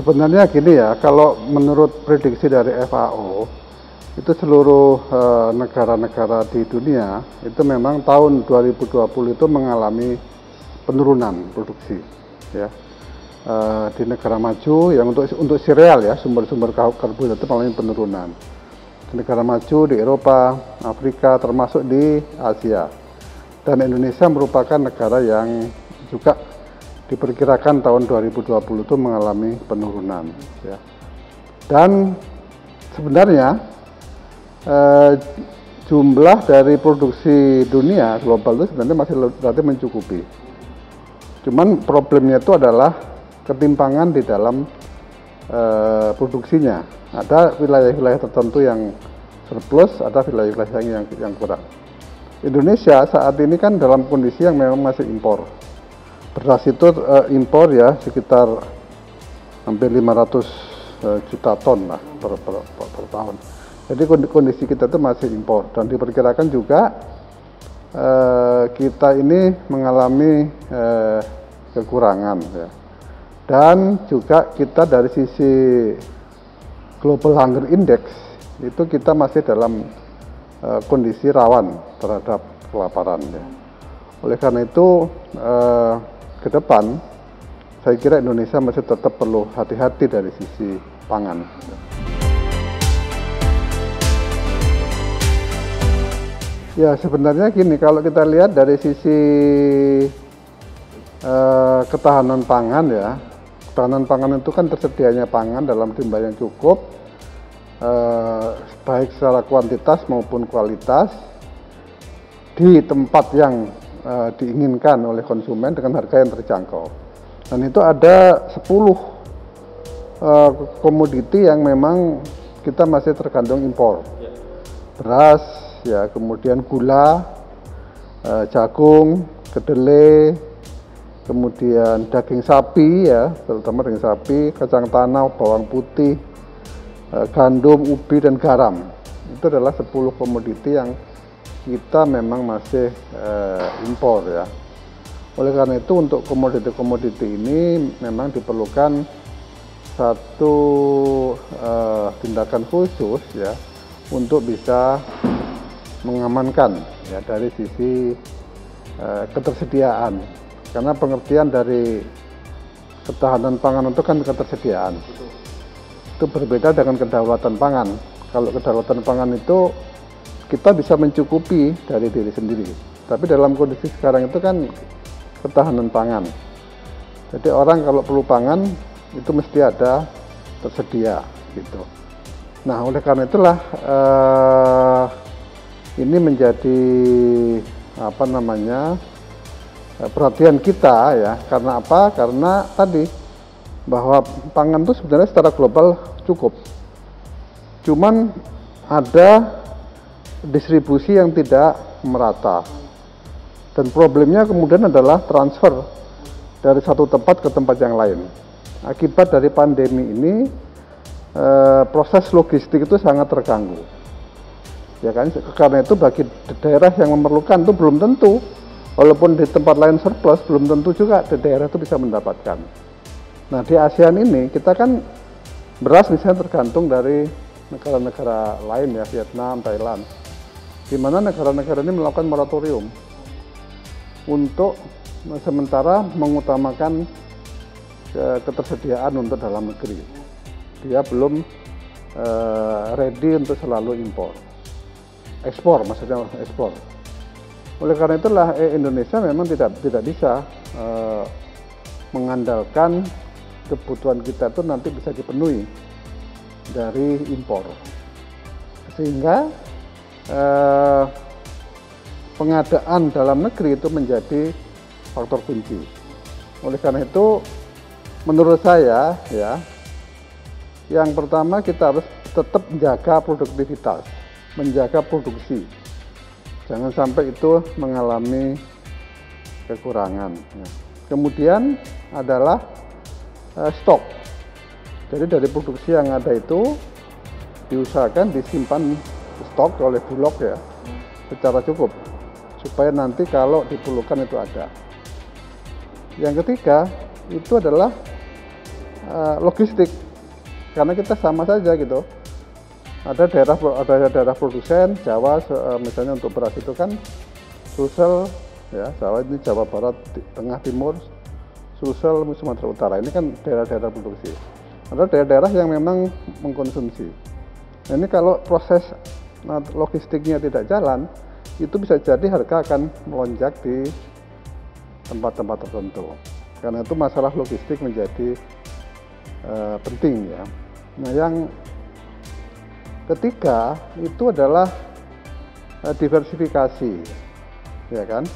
sebenarnya gini ya, kalau menurut prediksi dari FAO, itu seluruh negara-negara di dunia itu memang tahun 2020 itu mengalami penurunan produksi, ya. Di negara maju yang untuk sereal ya, sumber-sumber karbohidrat itu mengalami penurunan. Di negara maju di Eropa, Afrika, termasuk di Asia. Dan Indonesia merupakan negara yang juga diperkirakan tahun 2020 itu mengalami penurunan, ya. Dan sebenarnya jumlah dari produksi dunia global itu sebenarnya masih relatif mencukupi. Cuman problemnya itu adalah ketimpangan di dalam produksinya. Ada wilayah-wilayah tertentu yang surplus, ada wilayah-wilayah yang kurang. Indonesia saat ini kan dalam kondisi yang memang masih impor. Beras itu impor ya sekitar hampir 500 juta ton lah per tahun. Jadi kondisi kita itu masih impor dan diperkirakan juga kita ini mengalami kekurangan ya. Dan juga kita dari sisi Global Hunger Index itu kita masih dalam kondisi rawan terhadap kelaparan ya. Oleh karena itu ke depan saya kira Indonesia masih tetap perlu hati-hati dari sisi pangan. Ya sebenarnya gini, kalau kita lihat dari sisi ketahanan pangan ya, ketahanan pangan itu kan tersedianya pangan dalam jumlah yang cukup, baik secara kuantitas maupun kualitas, di tempat yang diinginkan oleh konsumen dengan harga yang terjangkau. Dan itu ada 10 komoditi yang memang kita masih tergantung impor. Beras, ya, kemudian gula, jagung, kedelai, kemudian daging sapi ya, terutama daging sapi, kacang tanah, bawang putih, gandum, ubi dan garam. Itu adalah 10 komoditi yang kita memang masih impor ya. Oleh karena itu untuk komoditi-komoditi ini memang diperlukan satu tindakan khusus ya untuk bisa mengamankan ya dari sisi ketersediaan. Karena pengertian dari ketahanan pangan itu kan ketersediaan. Itu berbeda dengan kedaulatan pangan. Kalau kedaulatan pangan itu kita bisa mencukupi dari diri sendiri. Tapi dalam kondisi sekarang itu kan ketahanan pangan. Jadi orang kalau perlu pangan itu mesti ada tersedia gitu. Nah, oleh karena itulah ini menjadi perhatian kita ya. Karena apa? Karena tadi bahwa pangan itu sebenarnya secara global cukup. Cuman ada distribusi yang tidak merata. Dan problemnya kemudian adalah transfer dari satu tempat ke tempat yang lain. Akibat dari pandemi ini proses logistik itu sangat terganggu. Ya kan, karena itu bagi daerah yang memerlukan itu belum tentu, walaupun di tempat lain surplus, belum tentu juga di daerah itu bisa mendapatkan. Nah, di ASEAN ini kita kan beras misalnya tergantung dari negara-negara lain ya, Vietnam, Thailand, di mana negara-negara ini melakukan moratorium untuk sementara mengutamakan ketersediaan untuk dalam negeri. Dia belum ready untuk selalu impor. Ekspor, maksudnya ekspor. Oleh karena itulah Indonesia memang tidak bisa mengandalkan kebutuhan kita itu nanti bisa dipenuhi dari impor. Sehingga pengadaan dalam negeri itu menjadi faktor kunci. Oleh karena itu menurut saya ya, yang pertama kita harus tetap menjaga produktivitas, menjaga produksi. Jangan sampai itu mengalami kekurangan. Ya. Kemudian adalah stok. Jadi dari produksi yang ada itu diusahakan disimpan stok oleh Bulog ya secara cukup supaya nanti kalau diperlukan itu ada. Yang ketiga itu adalah logistik, karena kita sama saja gitu. Ada daerah produsen Jawa, misalnya untuk beras itu kan Sulsel ya, Jawa ini Jawa Barat, Tengah, Timur, Sulsel, Sumatera Utara, ini kan daerah-daerah produksi. Ada daerah-daerah yang memang mengkonsumsi. Nah, ini kalau proses logistiknya tidak jalan, itu bisa jadi harga akan melonjak di tempat-tempat tertentu. Karena itu masalah logistik menjadi penting ya. Nah, yang ketiga itu adalah diversifikasi, ya kan?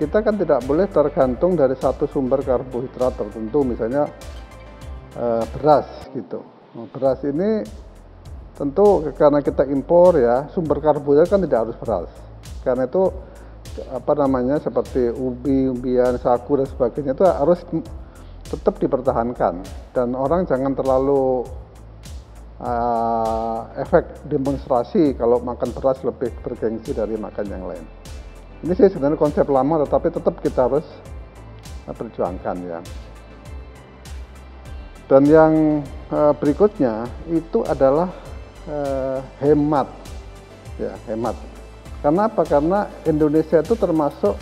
Kita kan tidak boleh tergantung dari satu sumber karbohidrat tertentu, misalnya beras gitu. Nah, beras ini tentu karena kita impor ya, sumber karbohidrat kan tidak harus beras. Karena itu seperti ubi, umbian, sagu dan sebagainya itu harus tetap dipertahankan, dan orang jangan terlalu efek demonstrasi kalau makan beras lebih bergengsi dari makan yang lain. Ini sih sebenarnya konsep lama, tetapi tetap kita harus perjuangkan ya. Dan yang berikutnya itu adalah hemat ya, hemat. Karena apa? Karena Indonesia itu termasuk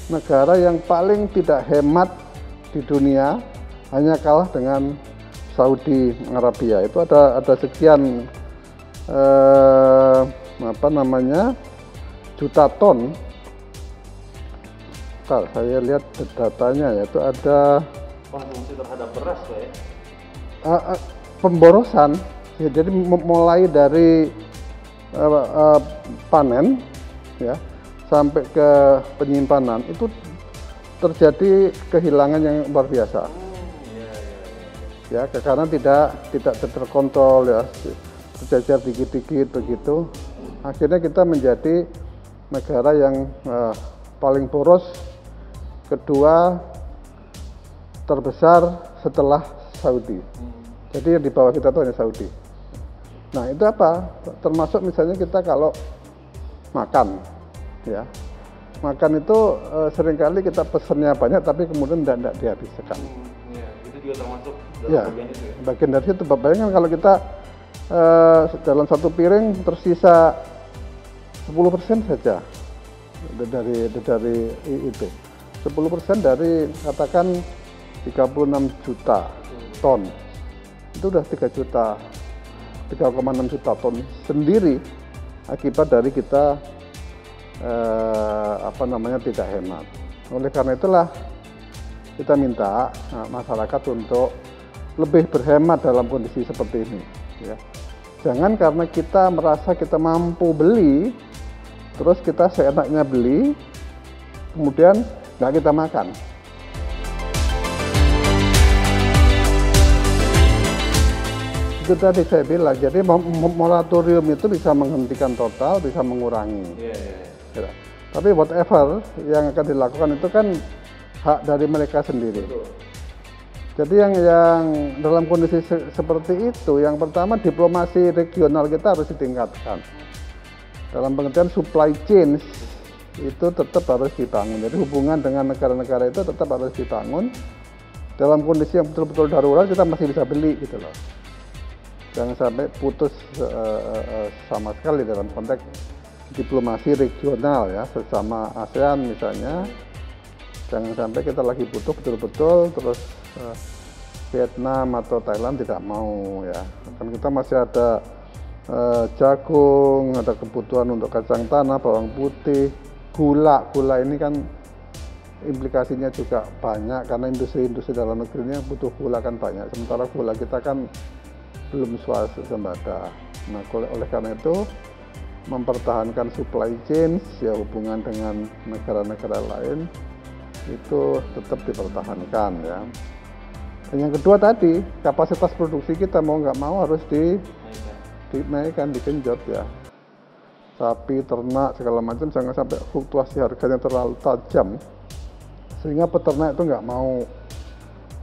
negara yang paling tidak hemat di dunia, hanya kalah dengan Saudi Arabia. Itu ada sekian juta ton. Bentar, saya lihat datanya ya, itu ada konsumsi terhadap beras ya. Pemborosan ya, jadi mulai dari panen ya sampai ke penyimpanan itu terjadi kehilangan yang luar biasa. Ya, karena tidak terkontrol ya, tercecer dikit-dikit begitu. Akhirnya kita menjadi negara yang paling boros, kedua terbesar setelah Saudi. Jadi yang di bawah kita itu hanya Saudi. Nah, itu apa? Termasuk misalnya kita kalau makan ya. Makan itu seringkali kita pesennya banyak tapi kemudian tidak dihabiskan. Itu juga termasuk dalam bagian itu ya? Bagian dari itu. Bayangkan kalau kita dalam satu piring tersisa 10% saja dari itu. 10% dari katakan 36 juta ton. Itu udah 3,6 juta ton sendiri akibat dari kita tidak hemat. Oleh karena itulah kita minta masyarakat untuk lebih berhemat dalam kondisi seperti ini ya. Jangan karena kita merasa kita mampu beli terus kita seenaknya beli kemudian nggak kita makan. Itu tadi saya bilang, jadi moratorium itu bisa menghentikan total, bisa mengurangi. Ya. Tapi whatever yang akan dilakukan itu kan hak dari mereka sendiri. Betul. Jadi yang dalam kondisi seperti itu, yang pertama diplomasi regional kita harus ditingkatkan. Dalam pengertian supply chain itu tetap harus dibangun. Jadi hubungan dengan negara-negara itu tetap harus dibangun. Dalam kondisi yang betul-betul darurat kita masih bisa beli gitu loh. Jangan sampai putus sama sekali dalam konteks diplomasi regional ya, sesama ASEAN misalnya. Jangan sampai kita lagi butuh betul-betul terus Vietnam atau Thailand tidak mau ya. Kan kita masih ada jagung, ada kebutuhan untuk kacang tanah, bawang putih, gula ini kan implikasinya juga banyak karena industri-industri dalam negerinya butuh gula kan banyak. Sementara gula kita kan belum swasembada. Nah, oleh karena itu mempertahankan supply chain ya, hubungan dengan negara-negara lain itu tetap dipertahankan ya. Dan yang kedua tadi, kapasitas produksi kita mau nggak mau harus dinaikkan, digenjot ya. Sapi, ternak, segala macam jangan sampai fluktuasi harganya terlalu tajam sehingga peternak itu nggak mau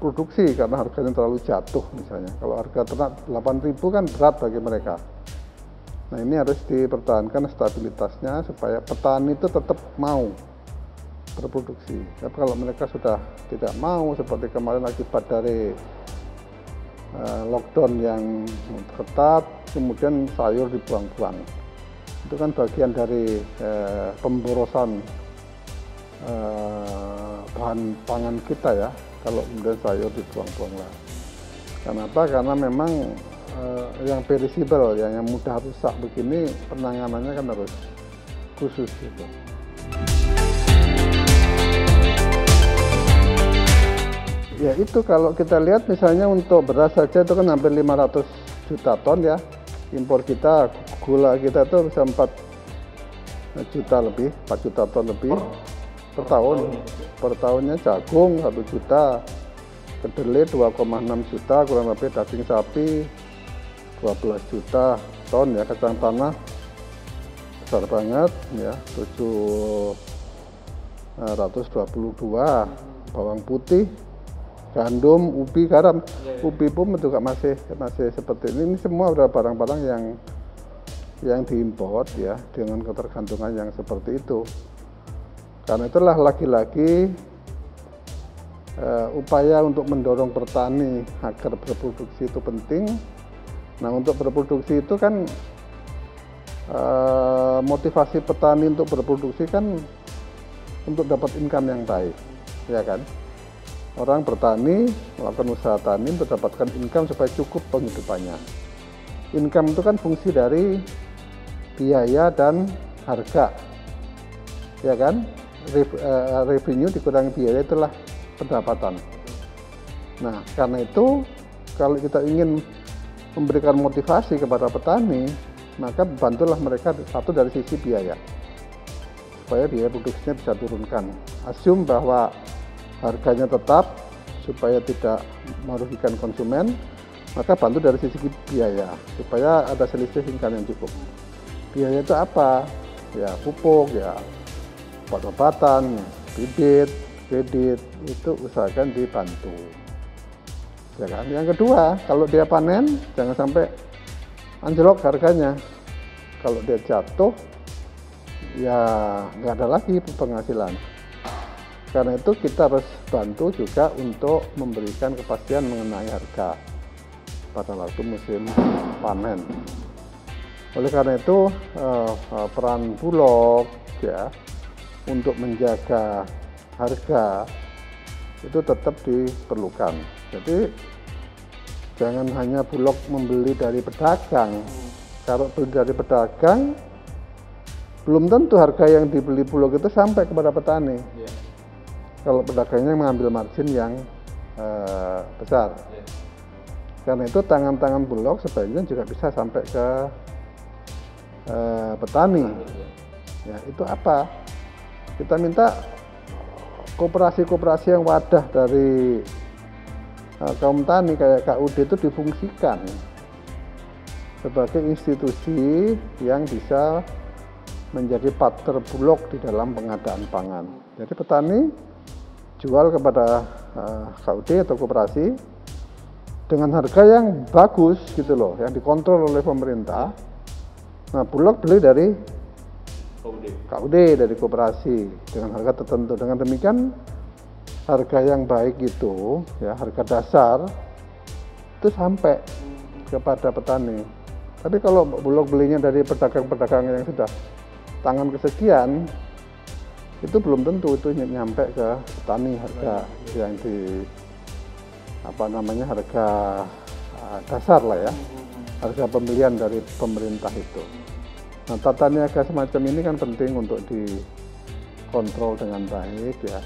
produksi karena harganya terlalu jatuh misalnya. Kalau harga ternak 8.000 kan berat bagi mereka. Nah, ini harus dipertahankan stabilitasnya supaya petani itu tetap mau berproduksi. Tapi kalau mereka sudah tidak mau seperti kemarin akibat dari lockdown yang ketat, kemudian sayur dibuang-buang. Itu kan bagian dari pemborosan bahan pangan kita ya, kalau kemudian sayur dibuang-buang lah. Kenapa? Karena memang yang perishable, yang mudah rusak begini, penanganannya kan harus khusus gitu. Ya itu kalau kita lihat misalnya untuk beras saja itu kan hampir 500 juta ton ya. Impor kita, gula kita itu bisa 4 juta ton lebih per tahun. Per tahunnya jagung 1 juta, kedelai 2,6 juta, kurang lebih daging sapi 12 juta ton ya, kacang tanah besar banget ya, 722, bawang putih, gandum, ubi, garam. Ubi pun juga masih seperti ini. Ini semua adalah barang-barang yang diimpor ya, dengan ketergantungan yang seperti itu. Karena itulah lagi-lagi upaya untuk mendorong petani agar berproduksi itu penting. Nah, untuk berproduksi itu kan motivasi petani untuk berproduksi kan untuk dapat income yang baik, ya kan? Orang bertani, melakukan usaha tani untuk mendapatkan income supaya cukup penghidupannya. Income itu kan fungsi dari biaya dan harga, ya kan? Revenue dikurangi biaya itulah pendapatan. Nah, karena itu kalau kita ingin memberikan motivasi kepada petani, maka bantulah mereka satu dari sisi biaya, supaya biaya produksinya bisa turunkan. Assume bahwa harganya tetap supaya tidak merugikan konsumen, maka bantu dari sisi biaya supaya ada selisih income yang cukup. Biaya itu apa? Ya pupuk, ya obat-obatan, bibit, kredit, itu usahakan dibantu. Ya kan? Yang kedua, kalau dia panen jangan sampai anjlok harganya. Kalau dia jatuh, ya nggak ada lagi penghasilan. Karena itu kita harus bantu juga untuk memberikan kepastian mengenai harga pada waktu musim panen. Oleh karena itu peran Bulog ya untuk menjaga harga itu tetap diperlukan. Jadi jangan hanya Bulog membeli dari pedagang. Kalau beli dari pedagang, belum tentu harga yang dibeli Bulog itu sampai kepada petani. Kalau pedagangnya mengambil margin yang besar. Karena itu tangan-tangan Bulog sebaiknya juga bisa sampai ke petani. Ya, itu apa? Kita minta koperasi-koperasi yang wadah dari kaum tani kayak KUD itu difungsikan sebagai institusi yang bisa menjadi partner Bulog di dalam pengadaan pangan. Jadi petani jual kepada KUD atau koperasi dengan harga yang bagus gitu loh, yang dikontrol oleh pemerintah. Nah, Bulog beli dari KUD dari koperasi dengan harga tertentu. Dengan demikian harga yang baik itu ya, harga dasar itu sampai kepada petani. Tapi kalau Bulog belinya dari pedagang-pedagang yang sudah tangan kesekian, itu belum tentu itu nyampe ke petani harga yang di harga dasar lah ya, harga pembelian dari pemerintah itu. Nah, tata niaga semacam ini kan penting untuk dikontrol dengan baik ya.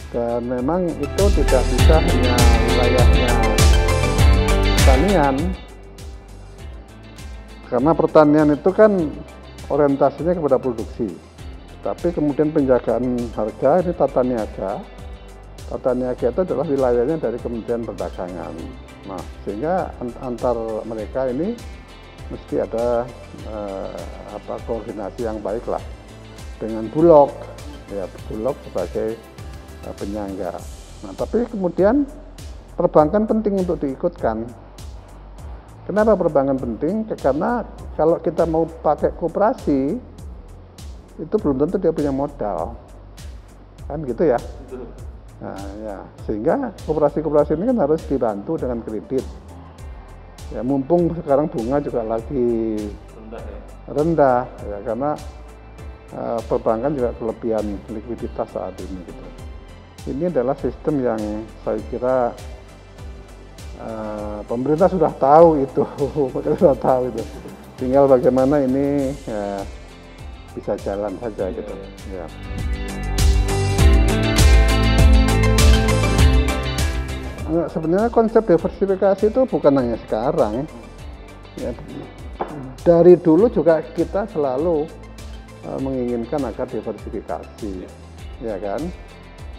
Dan memang itu tidak bisa hanya wilayahnya pertanian, karena pertanian itu kan orientasinya kepada produksi. Tapi kemudian penjagaan harga ini tata niaga. Tata niaga itu adalah wilayahnya dari Kementerian Perdagangan. Nah, sehingga antar mereka ini mesti ada koordinasi yang baik lah dengan Bulog, ya Bulog sebagai penyangga. Nah, tapi kemudian perbankan penting untuk diikutkan. Kenapa perbankan penting? Karena kalau kita mau pakai koperasi, itu belum tentu dia punya modal, kan gitu ya. Nah, ya, sehingga koperasi-koperasi ini kan harus dibantu dengan kredit. Ya, mumpung sekarang bunga juga lagi rendah ya, karena perbankan juga kelebihan likuiditas saat ini gitu. Ini adalah sistem yang saya kira pemerintah sudah tahu itu, sudah tahu itu. Tinggal bagaimana ini bisa jalan saja gitu. Ya. Nah, sebenarnya konsep diversifikasi itu bukan hanya sekarang. Ya, dari dulu juga kita selalu menginginkan agar diversifikasi, ya kan?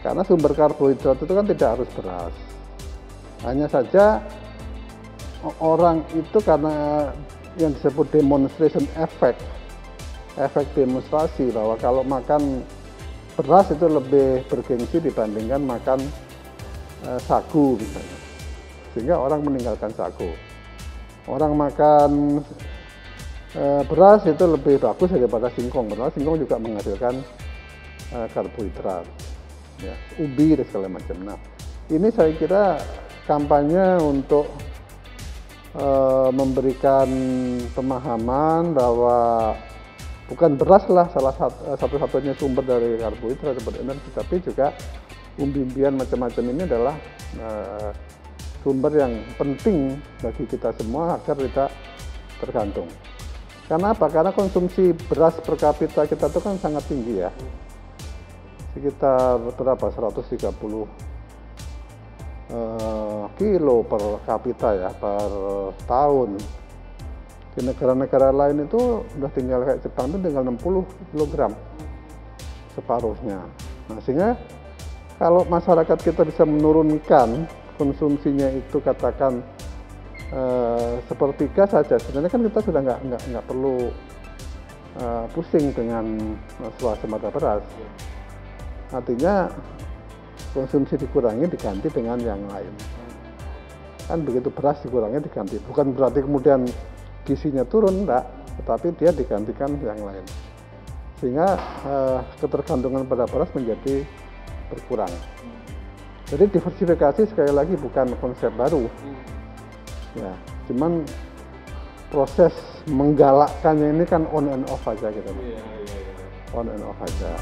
Karena sumber karbohidrat itu kan tidak harus beras. Hanya saja orang itu karena yang disebut demonstration effect, efek demonstrasi bahwa kalau makan beras itu lebih bergengsi dibandingkan makan sagu misalnya, sehingga orang meninggalkan sagu. Orang makan beras itu lebih bagus daripada singkong, padahal singkong juga menghasilkan karbohidrat, ya, ubi dan segala macam. Nah, ini saya kira kampanye untuk memberikan pemahaman bahwa bukan beras lah salah satu-satunya sumber dari karbohidrat seperti energi, tapi juga umbi-umbian macam-macam ini adalah sumber yang penting bagi kita semua agar tidak tergantung. Karena apa? Karena konsumsi beras per kapita kita itu kan sangat tinggi ya, sekitar berapa? 130 kilo per kapita ya per tahun. Di negara-negara lain itu udah tinggal kayak Jepang itu tinggal 60 kg separuhnya. Nah, sehingga kalau masyarakat kita bisa menurunkan konsumsinya itu katakan sepertiga saja, sebenarnya kan kita sudah nggak perlu pusing dengan swasembada beras. Artinya konsumsi dikurangi diganti dengan yang lain. Kan begitu, beras dikurangi diganti. Bukan berarti kemudian gizinya turun, enggak, tetapi dia digantikan yang lain. Sehingga ketergantungan pada beras menjadi berkurang. Jadi diversifikasi sekali lagi bukan konsep baru. Ya, cuman proses menggalakkannya ini kan on and off aja gitu. On and off aja.